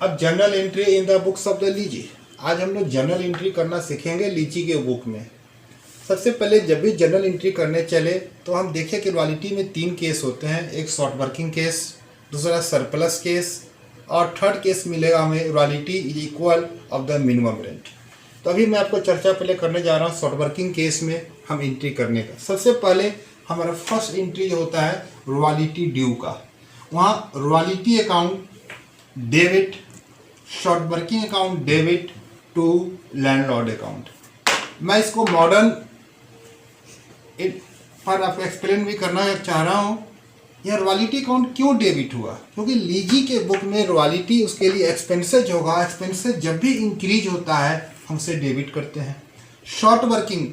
अब journal entry in the books of the लीची। आज हम लोग जर्नल एंट्री करना सीखेंगे लीची के बुक में। सबसे पहले जब भी जर्नल एंट्री करने चले तो हम देखें कि रॉयल्टी में 3 केस होते हैं। एक शॉर्ट वर्किंग केस, दूसरा सरप्लस केस और थर्ड केस मिलेगा हमें royalty is equal of the minimum rent. तो अभी मैं आपको चर्चा पहले करने जा रहा हूँ शॉर्ट वर्किंग केस में हम एंट्री करने का। सबसे पहले हमारा फर्स्ट एंट्री जो होता है रॉयल्टी ड्यू का। वहाँ royalty account debit, short working account debit to landlord account. मैं इसको मॉडर्न पर आपको एक्सप्लेन भी करना चाह रहा हूँ। यह रॉयल्टी अकाउंट क्यों डेबिट हुआ? क्योंकि लीजी के बुक में रॉयल्टी उसके लिए एक्सपेंसेज होगा। एक्सपेंसेज जब भी इंक्रीज होता है हम उसे डेबिट करते हैं। शॉर्ट वर्किंग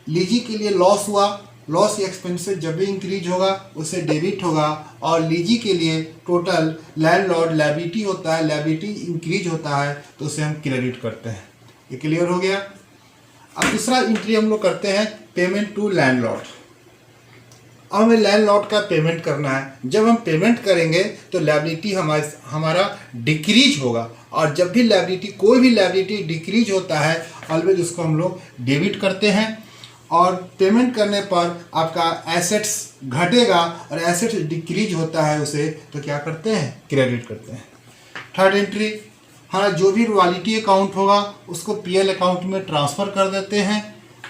लीजी के लिए लॉस हुआ, लॉस एक्सपेंसेस जब भी इंक्रीज होगा उसे डेबिट होगा। और लीजी के लिए टोटल लैंडलॉर्ड लायबिलिटी होता है, लायबिलिटी इंक्रीज होता है तो उसे हम क्रेडिट करते हैं। ये क्लियर हो गया। अब दूसरा एंट्री हम लोग करते हैं पेमेंट टू लैंडलॉर्ड। अब हमें लैंडलॉर्ड का पेमेंट करना है। जब हम पेमेंट करेंगे तो लायबिलिटी हमारा डिक्रीज होगा। और जब भी लायबिलिटी कोई भी लायबिलिटी डिक्रीज होता है ऑलवेज उसको हम लोग डेबिट करते हैं। और पेमेंट करने पर आपका एसेट्स घटेगा और एसेट्स डिक्रीज होता है उसे तो क्या करते हैं? क्रेडिट करते हैं। थर्ड एंट्री हमारा जो भी रॉयल्टी अकाउंट होगा उसको पीएल अकाउंट में ट्रांसफ़र कर देते हैं।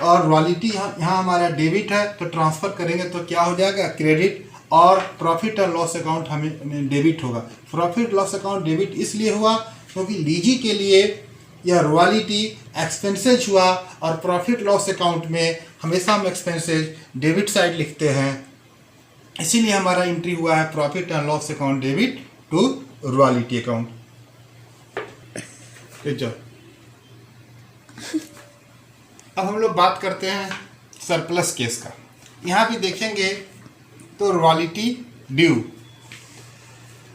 और रॉयल्टी यहाँ हमारा डेबिट है तो ट्रांसफ़र करेंगे तो क्या हो जाएगा? क्रेडिट। और प्रॉफिट और लॉस अकाउंट हमें डेबिट होगा। प्रॉफिट लॉस अकाउंट डेबिट इसलिए हुआ क्योंकि लीजी के लिए यह रॉयल्टी एक्सपेंसेज हुआ और प्रॉफिट लॉस अकाउंट में हमेशा हम एक्सपेंसेज डेबिट साइड लिखते हैं। इसीलिए हमारा एंट्री हुआ है profit and loss account debit to royalty account. अब हम लोग बात करते हैं सरप्लस केस का। यहाँ भी देखेंगे तो रॉयल्टी ड्यू।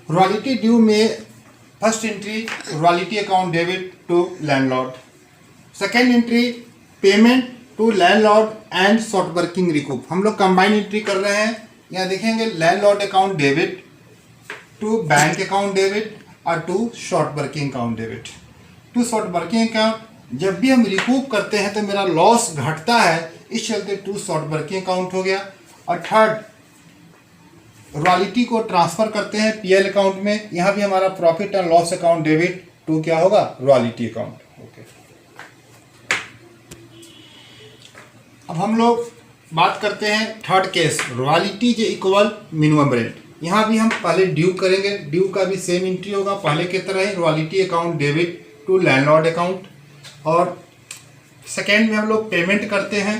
रॉयल्टी ड्यू में first entry royalty account debit to landlord. Second entry payment to landlord and short working recoup. हम लोग कंबाइन एंट्री कर रहे हैं। यहाँ देखेंगे landlord account debit to bank account debit और to short working account debit. To short working account जब भी हम रिकूप करते हैं तो मेरा लॉस घटता है, इस चलते टू शॉर्ट वर्किंग अकाउंट हो गया। और थर्ड रॉयल्टी को ट्रांसफ़र करते हैं पीएल अकाउंट में। यहाँ भी हमारा profit and loss account debit to क्या होगा? Royalty account. ओके। अब हम लोग बात करते हैं थर्ड केस रॉयल्टी जे इक्वल मिनिमम रेंट। यहाँ भी हम पहले ड्यू करेंगे। ड्यू का भी सेम एंट्री होगा पहले की तरह ही, royalty account debit to landlord account. और सेकेंड में हम लोग पेमेंट करते हैं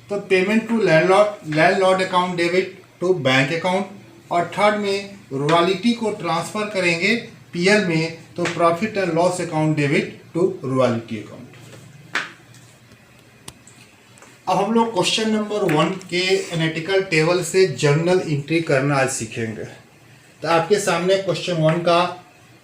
तो payment to landlord account debit to bank account. और थर्ड में रॉयल्टी को ट्रांसफ़र करेंगे पीएल में तो profit and loss account debit to royalty account. अब हम लोग क्वेश्चन नंबर 1 के एनालिटिकल टेबल से जर्नल एंट्री करना आज सीखेंगे। तो आपके सामने क्वेश्चन 1 का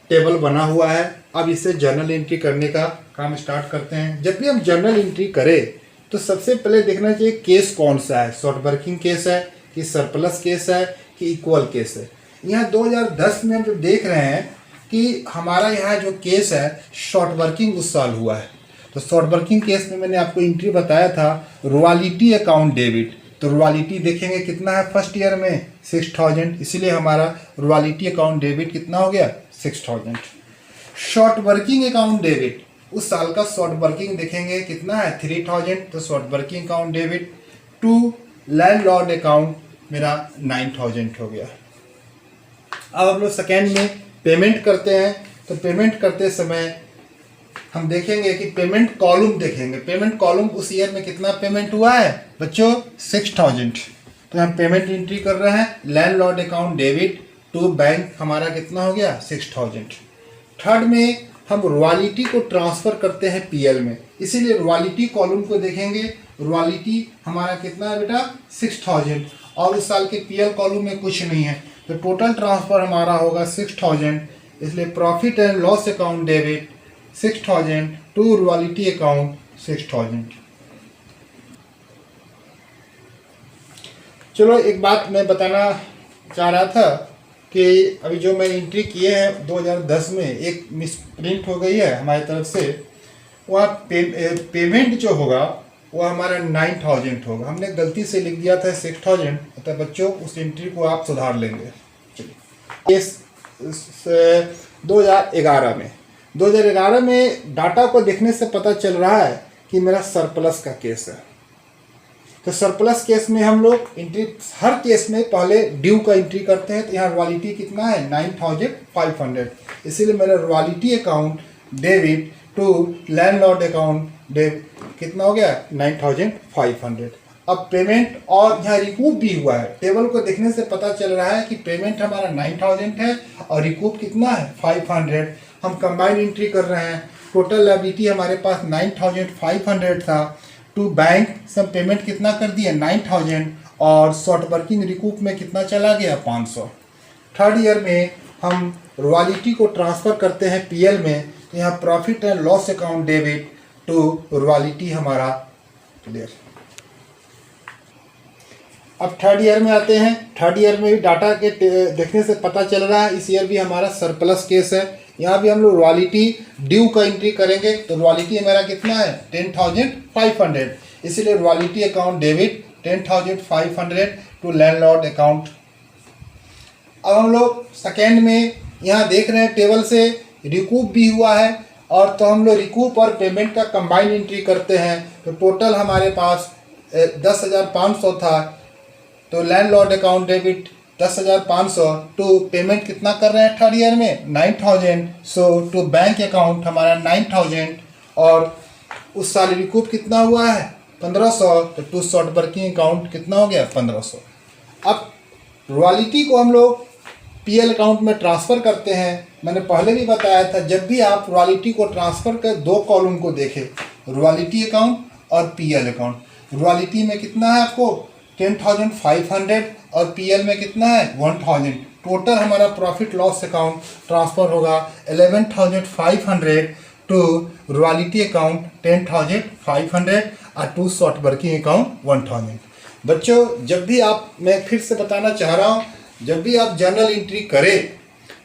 टेबल बना हुआ है। अब इसे जर्नल एंट्री करने का काम स्टार्ट करते हैं। जब भी हम जर्नल एंट्री करें तो सबसे पहले देखना चाहिए केस कौन सा है। शॉर्ट वर्किंग केस है कि सरप्लस केस है कि इक्वल केस है। यहाँ 2010 में हम जो देख रहे हैं कि हमारा यहाँ जो केस है शॉर्ट वर्किंग उस साल हुआ है। तो शॉर्ट वर्किंग केस में मैंने आपको एंट्री बताया था रॉयल्टी अकाउंट डेबिट। तो रॉयल्टी देखेंगे कितना है फर्स्ट ईयर में 6000, इसीलिए हमारा रॉयल्टी अकाउंट डेबिट कितना हो गया? 6000। शॉर्ट वर्किंग अकाउंट डेबिट उस साल का शॉर्ट वर्किंग देखेंगे कितना है 3000, तो short working account debit to landlord account मेरा 9000 हो गया। अब हम लोग सेकेंड में पेमेंट करते हैं। तो पेमेंट करते समय हम देखेंगे कि पेमेंट कॉलम देखेंगे। पेमेंट कॉलम उस ईयर में कितना पेमेंट हुआ है बच्चों? 6000। तो हम पेमेंट एंट्री कर रहे हैं landlord account debit to bank, हमारा कितना हो गया? 6000। थर्ड में हम रॉयल्टी को ट्रांसफ़र करते हैं पीएल में, इसीलिए रॉयल्टी कॉलम को देखेंगे। रॉयल्टी हमारा कितना है बेटा? 6000। और उस साल के पीएल कॉलम में कुछ नहीं है तो टोटल ट्रांसफ़र हमारा होगा 6000। इसलिए profit and loss account debit 6000 to royalty account 6000। चलो एक बात मैं बताना चाह रहा था कि अभी जो मैंने एंट्री किए हैं 2010 में एक मिस प्रिंट हो गई है हमारी तरफ से, वहाँ पेमेंट जो होगा वो हमारा 9000 होगा। हमने गलती से लिख दिया था 6000, तो बच्चों उस एंट्री को आप सुधार लेंगे। चलिए, इस 2011 में डाटा को देखने से पता चल रहा है कि मेरा सरप्लस का केस है। तो सरप्लस केस में हम लोग एंट्री, हर केस में पहले ड्यू का एंट्री करते हैं। तो यहाँ रॉयल्टी कितना है 9500, इसीलिए मेरा royalty account debit to landlord account debit कितना हो गया 9500। अब पेमेंट और यहाँ रिकूप भी हुआ है, टेबल को देखने से पता चल रहा है कि पेमेंट हमारा 9000 है और रिकूप कितना है 500। हम कंबाइंड एंट्री कर रहे हैं। टोटल लायबिलिटी हमारे पास 9500 था, टू बैंक से हम पेमेंट कितना कर दिए 9000 और शॉर्ट वर्किंग रिकूप में कितना चला गया 500। थर्ड ईयर में हम रॉयल्टी को ट्रांसफ़र करते हैं पीएल में, तो यहाँ profit and loss account debit to royalty हमारा क्लियर। अब थर्ड ईयर में आते हैं। थर्ड ईयर में भी डाटा के देखने से पता चल रहा है इस ईयर भी हमारा सरप्लस केस है। यहाँ भी हम लोग रॉयल्टी ड्यू का एंट्री करेंगे, तो रॉयल्टी हमारा कितना है 10500, इसीलिए royalty account debit 10500 to landlord account. अब हम लोग सेकेंड में यहाँ देख रहे हैं टेबल से रिकूप भी हुआ है, और तो हम लोग रिकूप और पेमेंट का कंबाइंड एंट्री करते हैं। तो टोटल हमारे पास 10,500 था, तो landlord account debit 10,500 to payment कितना कर रहे हैं थर्ड ईयर में 9000, सो टू बैंक अकाउंट हमारा 9000, और उस साल रिकूप कितना हुआ है 1500, तो टू शॉर्ट वर्किंग अकाउंट कितना हो गया 1500। अब रॉयल्टी को हम लोग पीएल अकाउंट में ट्रांसफ़र करते हैं। मैंने पहले भी बताया था, जब भी आप रॉयल्टी को ट्रांसफ़र कर दो कॉलम को देखें, रॉयल्टी अकाउंट और पीएल अकाउंट। रॉयल्टी में कितना है आपको 10,500 और पीएल में कितना है 1000। टोटल हमारा प्रॉफिट लॉस अकाउंट ट्रांसफ़र होगा 11,500 टू रॉयल्टी अकाउंट 10,500 और टू शॉर्ट वर्किंग अकाउंट 1000। बच्चों, जब भी आप, मैं फिर से बताना चाह रहा हूँ, जब भी आप जर्नल एंट्री करें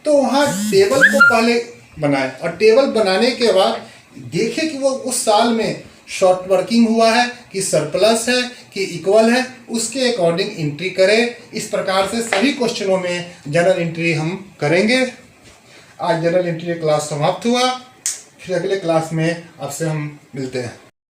तो वहाँ टेबल को पहले बनाएं, और टेबल बनाने के बाद देखें कि वो उस साल में शॉर्ट वर्किंग हुआ है कि सरप्लस है कि इक्वल है, उसके अकॉर्डिंग एंट्री करें। इस प्रकार से सभी क्वेश्चनों में जर्नल एंट्री हम करेंगे। आज जर्नल एंट्री क्लास समाप्त हुआ, फिर अगले क्लास में आपसे हम मिलते हैं।